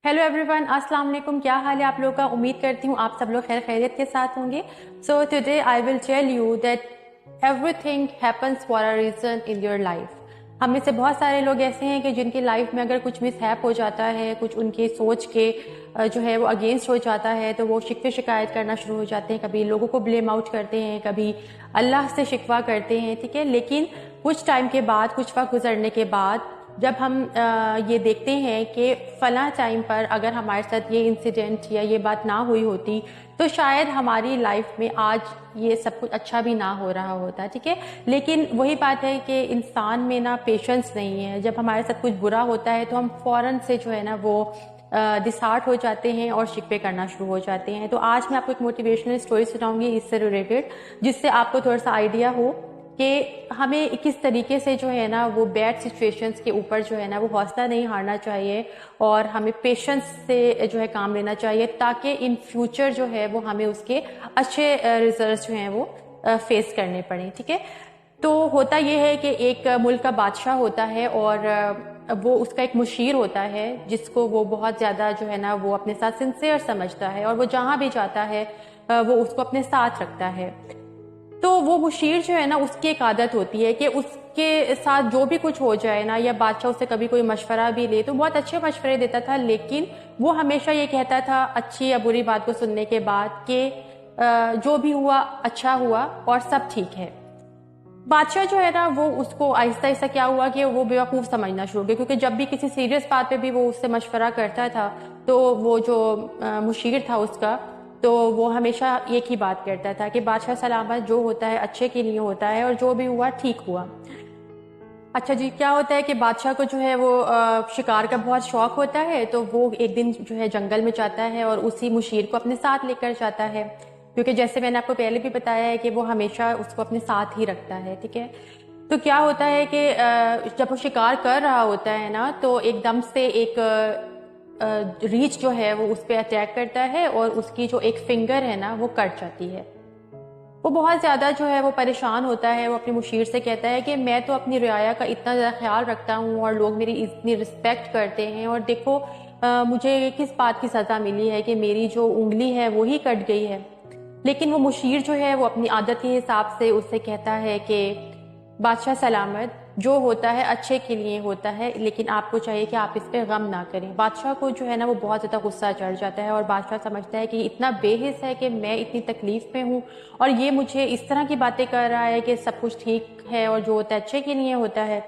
Hello everyone, अस्सलाम वालेकुम। क्या हाल है आप लोगों का? उम्मीद करती हूँ आप सब लोग खैर खैरियत के साथ होंगे। So today I will tell you that everything happens for a reason in your life. हम में से बहुत सारे लोग ऐसे हैं कि जिनकी लाइफ में अगर कुछ मिसहैप हो जाता है, कुछ उनके सोच के जो है वो अगेंस्ट हो जाता है, तो वो शिकवे शिकायत करना शुरू हो जाते हैं। कभी लोगों को ब्लेम आउट करते हैं, कभी अल्लाह से शिकवा करते हैं, ठीक है। लेकिन कुछ टाइम के बाद, कुछ वक्त गुजरने के बाद जब हम ये देखते हैं कि फला टाइम पर अगर हमारे साथ ये इंसिडेंट या ये बात ना हुई होती तो शायद हमारी लाइफ में आज ये सब कुछ अच्छा भी ना हो रहा होता, ठीक है। लेकिन वही बात है कि इंसान में ना पेशेंस नहीं है। जब हमारे साथ कुछ बुरा होता है तो हम फौरन से जो है ना वो डिसहार्ट हो जाते हैं और शिकवे करना शुरू हो जाते हैं। तो आज मैं आपको एक मोटिवेशनल स्टोरी सुनाऊंगी इससे रिलेटेड, जिससे आपको थोड़ा सा आइडिया हो कि हमें किस तरीके से जो है ना वो बैड सिचुएशंस के ऊपर जो है ना वो हौसला नहीं हारना चाहिए और हमें पेशेंस से जो है काम लेना चाहिए, ताकि इन फ्यूचर जो है वो हमें उसके अच्छे रिजल्ट्स जो हैं वो फेस करने पड़े, ठीक है। तो होता ये है कि एक मुल्क का बादशाह होता है और वो उसका एक मुशीर होता है जिसको वो बहुत ज़्यादा जो है ना वो अपने साथ सिंसियर समझता है, और वो जहाँ भी जाता है वो उसको अपने साथ रखता है। तो वो मुशीर जो है ना उसकी एक आदत होती है कि उसके साथ जो भी कुछ हो जाए ना, या बादशाह उससे कभी कोई मशवरा भी ले तो बहुत अच्छे मशवरे देता था, लेकिन वो हमेशा ये कहता था अच्छी या बुरी बात को सुनने के बाद कि जो भी हुआ अच्छा हुआ और सब ठीक है। बादशाह जो है ना वो उसको आहिस्ता आहिस्ता क्या हुआ कि वो बेवकूफ़ समझना शुरू हो गया, क्योंकि जब भी किसी सीरियस बात पे भी वो उससे मशवरा करता था तो वो जो मुशीर था उसका, तो वो हमेशा एक ही बात करता था कि बादशाह सलामत, जो होता है अच्छे के लिए होता है और जो भी हुआ ठीक हुआ। अच्छा जी, क्या होता है कि बादशाह को जो है वो शिकार का बहुत शौक होता है, तो वो एक दिन जो है जंगल में जाता है और उसी मुशीर को अपने साथ लेकर जाता है, क्योंकि जैसे मैंने आपको पहले भी बताया है कि वो हमेशा उसको अपने साथ ही रखता है, ठीक है। तो क्या होता है कि जब वो शिकार कर रहा होता है ना, तो एकदम से एक रीछ जो है वो उस पर अटैक करता है और उसकी जो एक फिंगर है ना वो कट जाती है। वो बहुत ज़्यादा जो है वो परेशान होता है। वो अपने मुशीर से कहता है कि मैं तो अपनी रियाया का इतना ज़्यादा ख्याल रखता हूँ और लोग मेरी इतनी रिस्पेक्ट करते हैं, और देखो मुझे किस बात की सज़ा मिली है कि मेरी जो उंगली है वो ही कट गई है। लेकिन वो मुशीर जो है वो अपनी आदत के हिसाब से उससे कहता है कि बादशाह सलामत, जो होता है अच्छे के लिए होता है, लेकिन आपको चाहिए कि आप इस पर गम ना करें। बादशाह को जो है ना वो बहुत ज़्यादा गुस्सा चढ़ जाता है और बादशाह समझता है कि इतना बेहिस है कि मैं इतनी तकलीफ में हूँ और ये मुझे इस तरह की बातें कर रहा है कि सब कुछ ठीक है और जो होता है अच्छे के लिए होता है।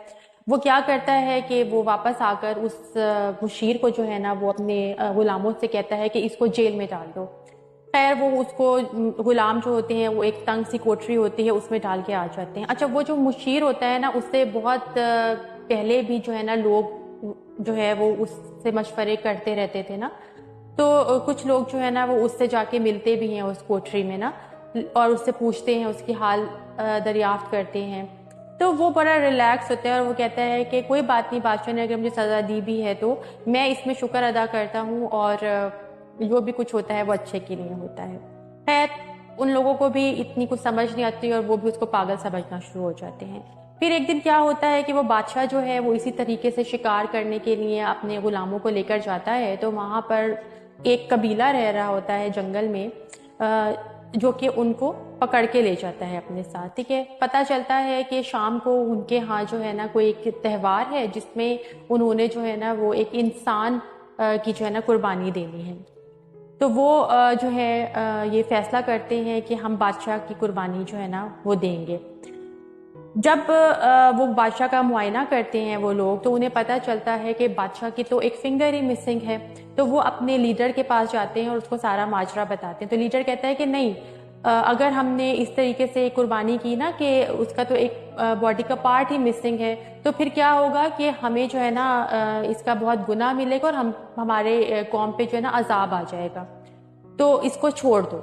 वो क्या करता है कि वो वापस आकर उस मुशीर को जो है ना वो अपने गुलामों से कहता है कि इसको जेल में डाल दो। खैर वो उसको गुलाम जो होते हैं वो एक तंग सी कोठरी होती है उसमें डाल के आ जाते हैं। अच्छा, वो जो मुशीर होता है ना उससे बहुत पहले भी जो है ना लोग जो है वो उससे मशवरे करते रहते थे ना, तो कुछ लोग जो है ना वो उससे जाके मिलते भी हैं उस कोठरी में ना, और उससे पूछते हैं, उसकी हाल दरियाफ्त करते हैं। तो वो बड़ा रिलैक्स होता है और वो कहता है कि कोई बात नहीं, बादशाह ने अगर मुझे सज़ा दी भी है तो मैं इसमें शुक्र अदा करता हूँ, और जो भी कुछ होता है वो अच्छे के लिए होता है। खैर उन लोगों को भी इतनी कुछ समझ नहीं आती और वो भी उसको पागल समझना शुरू हो जाते हैं। फिर एक दिन क्या होता है कि वो बादशाह जो है वो इसी तरीके से शिकार करने के लिए अपने गुलामों को लेकर जाता है, तो वहाँ पर एक कबीला रह रहा होता है जंगल में, जो कि उनको पकड़ के ले जाता है अपने साथ, ठीक है। पता चलता है कि शाम को उनके यहाँ जो है ना कोई एक त्यौहार है जिसमें उन्होंने जो है ना वो एक इंसान की जो है ना कुर्बानी देनी है। तो वो जो है ये फैसला करते हैं कि हम बादशाह की कुर्बानी जो है ना वो देंगे। जब वो बादशाह का मुआयना करते हैं वो लोग, तो उन्हें पता चलता है कि बादशाह की तो एक फिंगर ही मिसिंग है। तो वो अपने लीडर के पास जाते हैं और उसको सारा माजरा बताते हैं। तो लीडर कहता है कि नहीं, अगर हमने इस तरीके से कुर्बानी की ना कि उसका तो एक बॉडी का पार्ट ही मिसिंग है, तो फिर क्या होगा कि हमें जो है ना इसका बहुत गुनाह मिलेगा और हमारे कौम पे जो है ना अजाब आ जाएगा, तो इसको छोड़ दो।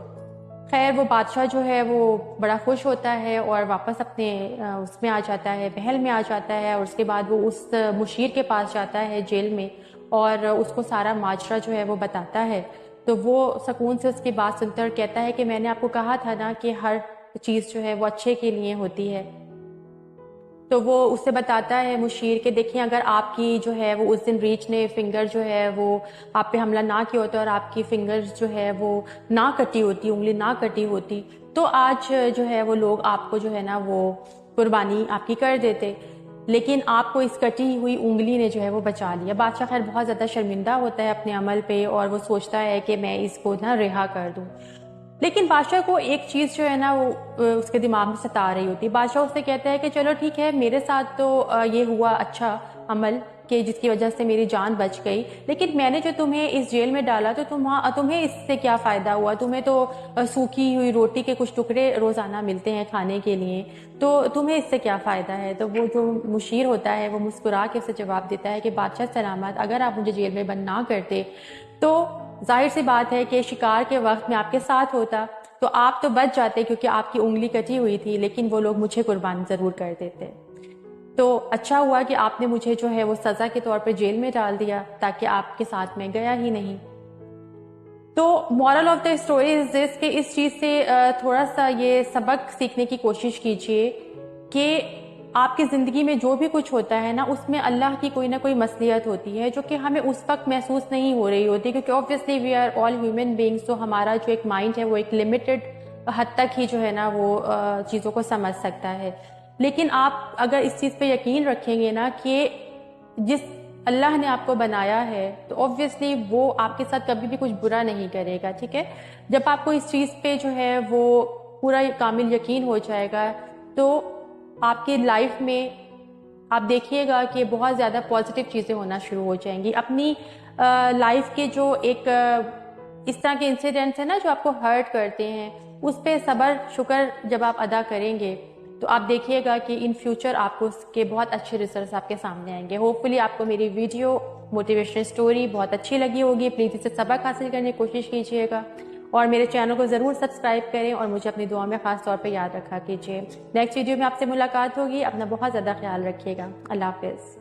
खैर वो बादशाह जो है वो बड़ा खुश होता है और वापस अपने उसमें आ जाता है, महल में आ जाता है, और उसके बाद वो उस मुशीर के पास जाता है जेल में और उसको सारा माजरा जो है वो बताता है। तो वो सुकून से उसकी बात सुनता है और कहता है कि मैंने आपको कहा था ना कि हर चीज़ जो है वो अच्छे के लिए होती है। تو وہ اسے بتاتا ہے مشیر کہ دیکھیں اگر آپ کی جو ہے وہ اس دن ریچھ نے فنگر جو ہے وہ آپ پہ حملہ نہ کیا ہوتا اور آپ کی فنگر جو ہے وہ نہ کٹی ہوتی، انگلی نہ کٹی ہوتی، تو آج جو ہے وہ لوگ آپ کو جو ہے نا وہ قربانی آپ کی کر دیتے، لیکن آپ کو اس کٹی ہوئی انگلی نے جو ہے وہ بچا لیا۔ بادشاہ خیر بہت زیادہ شرمندہ ہوتا ہے اپنے عمل پہ اور وہ سوچتا ہے کہ میں اس کو نا رہا کر دوں، لیکن بادشاہ کو ایک چیز جو ہے نا وہ اس کے دماغ میں ستا رہی ہوتی ہے۔ بادشاہ اس سے کہتا ہے کہ چلو ٹھیک ہے، میرے ساتھ تو یہ ہوا اچھا عمل کہ جس کی وجہ سے میری جان بچ گئی، لیکن میں نے جو تمہیں اس جیل میں ڈالا تو تمہیں اس سے کیا فائدہ ہوا؟ تمہیں تو سوکھی ہوئی روٹی کے کچھ ٹکڑے روزانہ ملتے ہیں کھانے کے لیے، تو تمہیں اس سے کیا فائدہ ہے؟ تو وہ جو مشیر ہوتا ہے وہ مسکرا کے اسے جواب دیتا ہے کہ بادشاہ سلامت، اگر آپ مجھے جیل میں بند نہ کرتے تو ظاہر سی بات ہے کہ شکار کے وقت میں آپ کے ساتھ ہوتا تو آپ تو بچ جاتے کیونکہ آپ کی انگلی کٹی ہوئی تھی، لیکن وہ لوگ مجھے قربان ضرور کر دیتے۔ تو اچھا ہوا کہ آپ نے مجھے جو ہے وہ سزا کے طور پر جیل میں ڈال دیا تاکہ آپ کے ساتھ میں گیا ہی نہیں۔ تو moral of the story is this کہ اس چیز سے تھوڑا سا یہ سبق سیکھنے کی کوشش کیجئے کہ آپ کی زندگی میں جو بھی کچھ ہوتا ہے نا اس میں اللہ کی کوئی نہ کوئی مصلحت ہوتی ہے جو کہ ہمیں اس وقت محسوس نہیں ہو رہی ہوتی، کیونکہ obviously we are all human beings، تو ہمارا جو ایک مائنڈ ہے وہ ایک لمیٹڈ حد تک ہی جو ہے نا وہ چیزوں کو سمجھ سکتا ہے، لیکن آپ اگر اس چیز پہ یقین رکھیں گے نا کہ جس اللہ نے آپ کو بنایا ہے تو obviously وہ آپ کے ساتھ کبھی بھی کچھ برا نہیں کرے گا، ٹھیک ہے؟ جب آپ کو اس چیز پہ جو ہے وہ پورا کامل یقین ہو جائے گا تو آپ کی لائف میں آپ دیکھیے گا کہ بہت زیادہ پازیٹیو چیزیں ہونا شروع ہو جائیں گی۔ اپنی لائف کے جو ایک اس طرح کے انسیڈنٹس ہیں نا جو آپ کو ہرٹ کرتے ہیں، اس پہ صبر شکر جب آپ ادا کریں گے تو آپ دیکھیے گا کہ ان فیوچر آپ کو اس کے بہت اچھے ریزلٹس آپ کے سامنے آئیں گے۔ ہوپ فلی آپ کو میری ویڈیو موٹیویشنل اسٹوری بہت اچھی لگی ہوگی، پلیز اسے سبق حاصل کرنے کی کوشش کیجیے گا اور میرے چینل کو ضرور سبسکرائب کریں اور مجھے اپنی دعا میں خاص طور پہ یاد رکھا کیجیے۔ نیکسٹ ویڈیو میں آپ سے ملاقات ہوگی، اپنا بہت زیادہ خیال رکھیے گا۔ اللہ حافظ۔